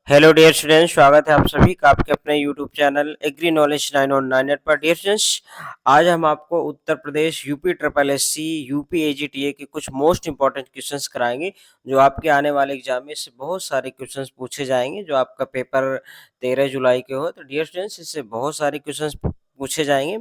Hello dear students, स्वागत है आप सभी का आपके अपने यूट्यूब चैनल एग्री नॉलेज 9 पर। डियर स्टूडेंट्स, आज हम आपको Uttar Pradesh UP triple S C UP AGTA के कुछ मोस्ट इंपॉर्टेंट क्वेश्चंस कराएंगे जो आपके आने वाले एग्जाम में से बहुत सारे क्वेश्चंस पूछे जाएंगे। जो आपका पेपर 13 जुलाई के हो, तो डियर स्टूडेंट्स इससे बहुत सारे क्वेश्चंस पूछे जाएंगे।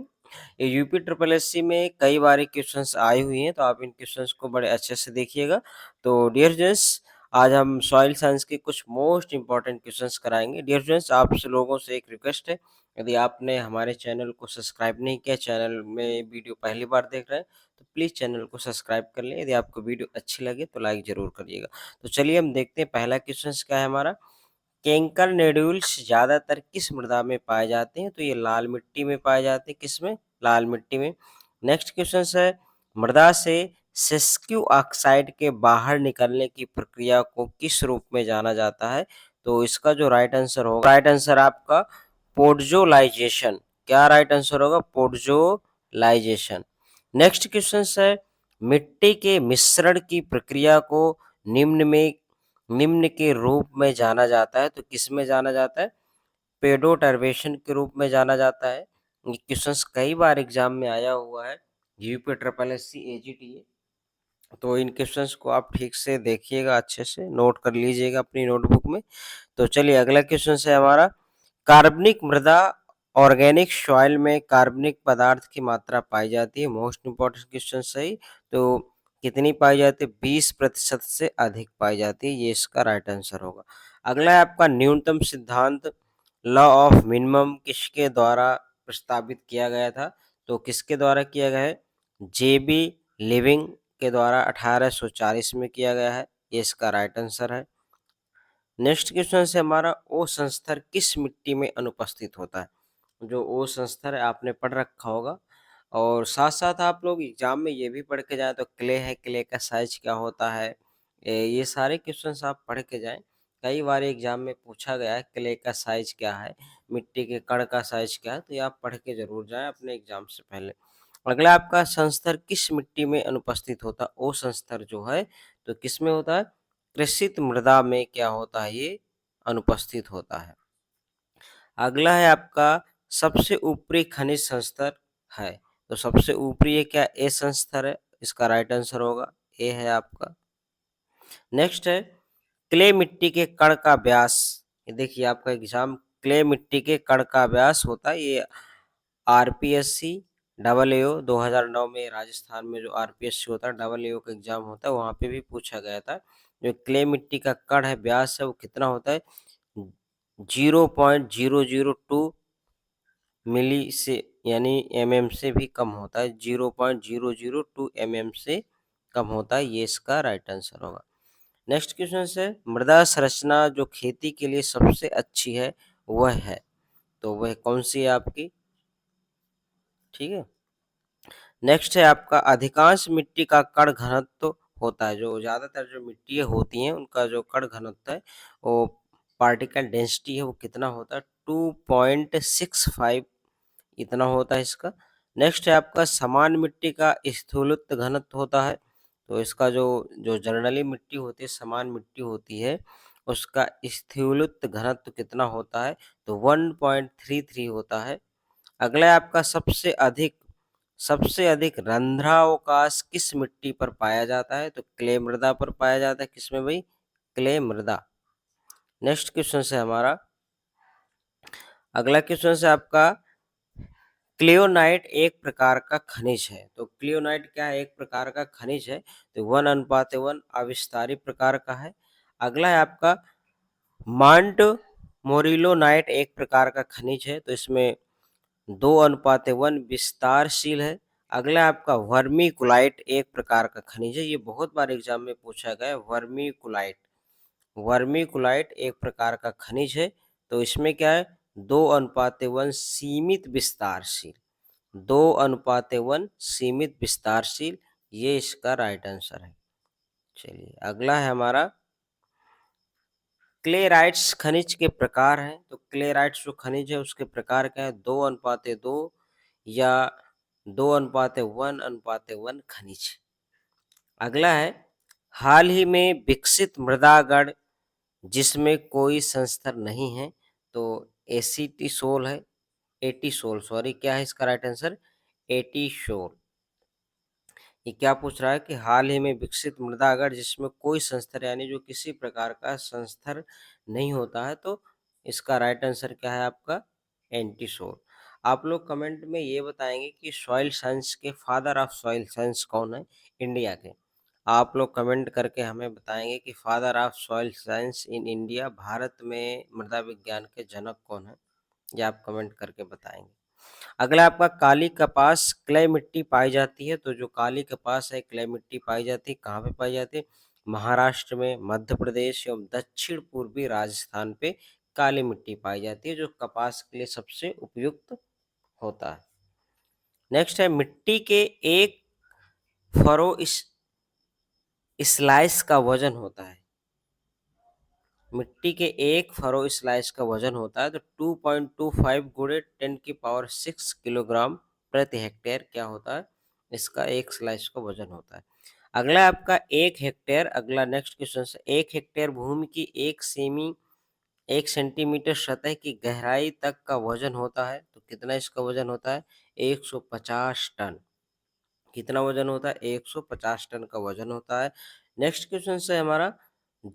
ये यूपी ट्रिपल एस सी में कई बार क्वेश्चंस आए हुए हैं, तो आप इन क्वेश्चंस को बड़े अच्छे से देखिएगा। तो डियर स्टूडेंट्स, आज हम सॉइल साइंस के कुछ मोस्ट इंपॉर्टेंट क्वेश्चंस कराएंगे। डियर फ्रेंड्स, आप लोगों से एक रिक्वेस्ट है, यदि आपने हमारे चैनल को सब्सक्राइब नहीं किया, चैनल में वीडियो पहली बार देख रहे हैं, तो प्लीज़ चैनल को सब्सक्राइब कर लें। यदि आपको वीडियो अच्छी लगे तो लाइक ज़रूर करिएगा। तो चलिए हम देखते हैं पहला क्वेश्चन क्या है हमारा। कैंकर नोड्यूल्स ज़्यादातर किस मृदा में पाए जाते हैं? तो ये लाल मिट्टी में पाए जाते हैं। किस में? लाल मिट्टी में। नेक्स्ट क्वेश्चन है, मृदा से सिस्क्यू ऑक्साइड के बाहर निकलने की प्रक्रिया को किस रूप में जाना जाता है? तो इसका जो राइट आंसर होगा, राइट आंसर आपका पोडजोलाइजेशन। क्या राइट आंसर होगा? पोडजोलाइजेशन। नेक्स्ट क्वेश्चन है, मिट्टी के मिश्रण की प्रक्रिया को निम्न के रूप में जाना जाता है। तो किस में जाना जाता है? पेडोटर्वेशन के रूप में जाना जाता है। ये क्वेश्चंस कई बार एग्जाम में आया हुआ है, UP triple S C AGTA. तो इन क्वेश्चंस को आप ठीक से देखिएगा, अच्छे से नोट कर लीजिएगा अपनी नोटबुक में। तो चलिए अगला क्वेश्चन है हमारा, कार्बनिक मृदा ऑर्गेनिक सॉइल में कार्बनिक पदार्थ की मात्रा पाई जाती है। मोस्ट इंपॉर्टेंट क्वेश्चन सही। तो कितनी पाई जाती है? 20% से अधिक पाई जाती है। ये इसका राइट आंसर होगा। अगला है आपका न्यूनतम सिद्धांत, लॉ ऑफ मिनिमम किसके द्वारा प्रस्तावित किया गया था? तो किसके द्वारा किया गया है? जेबी लिविंग के द्वारा 1840 में किया गया है। ये इसका राइट आंसर है। नेक्स्ट क्वेश्चन से हमारा, ओ संस्तर किस मिट्टी में अनुपस्थित होता है? जो ओ संस्तर है आपने पढ़ रखा होगा, और साथ साथ आप लोग एग्जाम में ये भी पढ़ के जाए, तो क्ले है, क्ले का साइज क्या होता है, ये सारे क्वेश्चंस आप पढ़ के जाएं। कई बार एग्जाम में पूछा गया है क्ले का साइज क्या है, मिट्टी के कण का साइज क्या है, तो ये आप पढ़ के जरूर जाएं अपने एग्जाम से पहले। अगला आपका संस्तर किस मिट्टी में अनुपस्थित होता है? ओ संस्तर जो है, तो किस में होता है? कृषित मृदा में क्या होता है? ये अनुपस्थित होता है। अगला है आपका, सबसे ऊपरी खनिज संस्तर है। तो सबसे ऊपरी ये क्या? ए संस्तर है। इसका राइट आंसर होगा ए है आपका। नेक्स्ट है, क्ले मिट्टी के कण का व्यास। ये देखिए आपका एग्जाम, क्ले मिट्टी के कण का व्यास होता है। ये आरपीएससी डबल एओ 2009 में राजस्थान में जो आरपीएससी होता है, डबल एओ का एग्जाम होता है, वहाँ पे भी पूछा गया था। जो क्ले मिट्टी का कण है, व्यास है, वो कितना होता है? 0.002 मिली से, यानी एमएम से भी कम होता है। 0.002 एमएम से कम होता है। ये इसका राइट आंसर होगा। नेक्स्ट क्वेश्चन है, मृदा संरचना जो खेती के लिए सबसे अच्छी है वह है, तो वह कौन सी है आपकी? ठीक है। नेक्स्ट है आपका, अधिकांश मिट्टी का कण घनत्व होता है। जो ज़्यादातर जो मिट्टी होती हैं उनका जो कण घनत्व है, वो पार्टिकल डेंसिटी है, वो कितना होता है? 2.65 इतना होता है इसका। नेक्स्ट है आपका, समान मिट्टी का स्थूलत्व घनत्व होता है। तो इसका जो जो जनरली मिट्टी होती है, समान मिट्टी होती है, उसका स्थूलत्व घनत्व कितना होता है? तो 1.33 होता है। अगला है आपका, सबसे अधिक रंध्रावकाश किस मिट्टी पर पाया जाता है? तो क्ले मृदा पर पाया जाता है। किसमें भाई? क्ले मृदा। नेक्स्ट क्वेश्चन है हमारा, अगला क्वेश्चन है आपका, क्लियोनाइट एक प्रकार का खनिज है। तो क्लियोनाइट क्या है? एक प्रकार का खनिज है। तो 1:1 अविस्तारी प्रकार का है। अगला है आपका, मांट मोरिलोनाइट एक प्रकार का खनिज है। तो इसमें 2:1 विस्तारशील है। अगला आपका, वर्मीकुलाइट एक प्रकार का खनिज है। ये बहुत बार एग्जाम में पूछा गया है, वर्मीकुलाइट। वर्मीकुलाइट एक प्रकार का खनिज है। तो इसमें क्या है? 2:1 सीमित विस्तारशील। 2:1 सीमित विस्तारशील। ये इसका राइट आंसर है। चलिए अगला है हमारा, क्लेराइट्स खनिज के प्रकार हैं। तो क्लेराइट्स जो खनिज है उसके प्रकार क्या है? 2:2 या 2:1:1 खनिज। अगला है, हाल ही में विकसित मृदा गण जिसमें कोई संस्तर नहीं है, तो एसिटिसोल है, एटिसोल सॉरी, क्या है इसका राइट आंसर? एटिसोल। ये क्या पूछ रहा है कि हाल ही में विकसित मृदा अगर जिसमें कोई संस्तर यानी जो किसी प्रकार का संस्तर नहीं होता है, तो इसका राइट आंसर क्या है आपका? एंटीसोल। आप लोग कमेंट में ये बताएंगे कि सॉइल साइंस के फादर ऑफ सॉइल साइंस कौन है इंडिया के। आप लोग कमेंट करके हमें बताएंगे कि father of soil science in India, Bharat में मृदा विज्ञान के जनक कौन है, ये आप कमेंट करके बताएंगे। अगला आपका काली कपास क्ले मिट्टी पाई जाती है, तो जो काली कपास है क्ले मिट्टी पाई जाती है, कहाँ पे पाई जाती है? महाराष्ट्र में, मध्य प्रदेश एवं दक्षिण पूर्वी राजस्थान पे काली मिट्टी पाई जाती है, जो कपास के लिए सबसे उपयुक्त होता है। नेक्स्ट है मिट्टी के एक फरो इस स्लाइस का वजन होता है। मिट्टी के एक फरो स्लाइस का वजन होता है, तो 2.25 गुणे 10 की पावर 6 किलोग्राम प्रति हेक्टेयर क्या होता है? इसका एक स्लाइस का वजन होता है। अगला आपका एक हेक्टेयर, अगला नेक्स्ट क्वेश्चन से, एक हेक्टेयर भूमि की एक सेंटीमीटर सतह की गहराई तक का वजन होता है, तो कितना इसका वजन होता है? 150 टन। कितना वजन होता है? 150 टन का वजन होता है। नेक्स्ट क्वेश्चन है हमारा,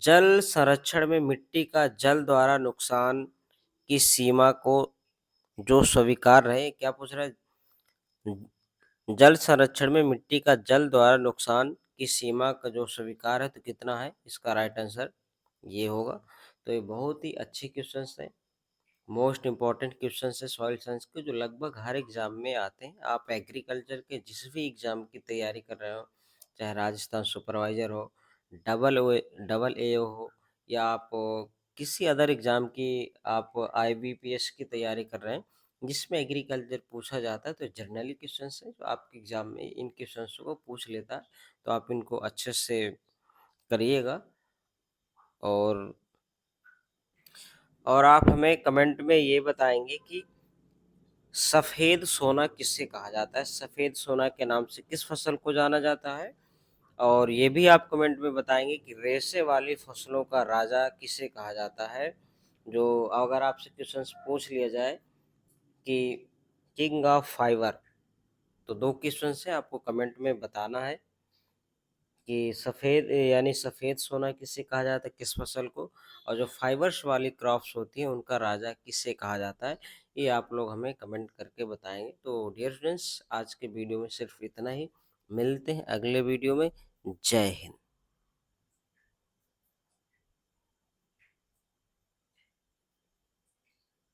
जल संरक्षण में मिट्टी का जल द्वारा नुकसान की सीमा को जो स्वीकार रहे, क्या पूछ रहा है? जल संरक्षण में मिट्टी का जल द्वारा नुकसान की सीमा का जो स्वीकार है, तो कितना है? इसका राइट आंसर ये होगा। तो ये बहुत ही अच्छी क्वेश्चन है, मोस्ट इम्पॉर्टेंट क्वेश्चन है सॉइल साइंस के, जो लगभग हर एग्जाम में आते हैं। आप एग्रीकल्चर के जिस भी एग्जाम की तैयारी कर रहे हो, चाहे राजस्थान सुपरवाइजर हो, डबल ए हो, या आप किसी अदर एग्जाम की, आप आईबीपीएस की तैयारी कर रहे हैं जिसमें एग्रीकल्चर पूछा जाता है, तो जनरली क्वेश्चन है जो आपके एग्जाम में इन क्वेश्चन को पूछ लेता है, तो आप इनको अच्छे से करिएगा। और आप हमें कमेंट में ये बताएंगे कि सफेद सोना किससे कहा जाता है? सफेद सोना के नाम से किस फसल को जाना जाता है? और ये भी आप कमेंट में बताएंगे कि रेशे वाली फसलों का राजा किसे कहा जाता है? जो अगर आपसे क्वेश्चन पूछ लिया जाए कि किंग ऑफ फाइबर, तो दो क्वेश्चन से आपको कमेंट में बताना है कि सफ़ेद यानी सफ़ेद सोना किसे कहा जाता है, किस फसल को, और जो फाइबर्स वाली क्रॉप्स होती हैं उनका राजा किसे कहा जाता है, ये आप लोग हमें कमेंट करके बताएंगे। तो डियर फ्रेंड्स, आज के वीडियो में सिर्फ इतना ही, मिलते हैं अगले वीडियो में। जय हिंद।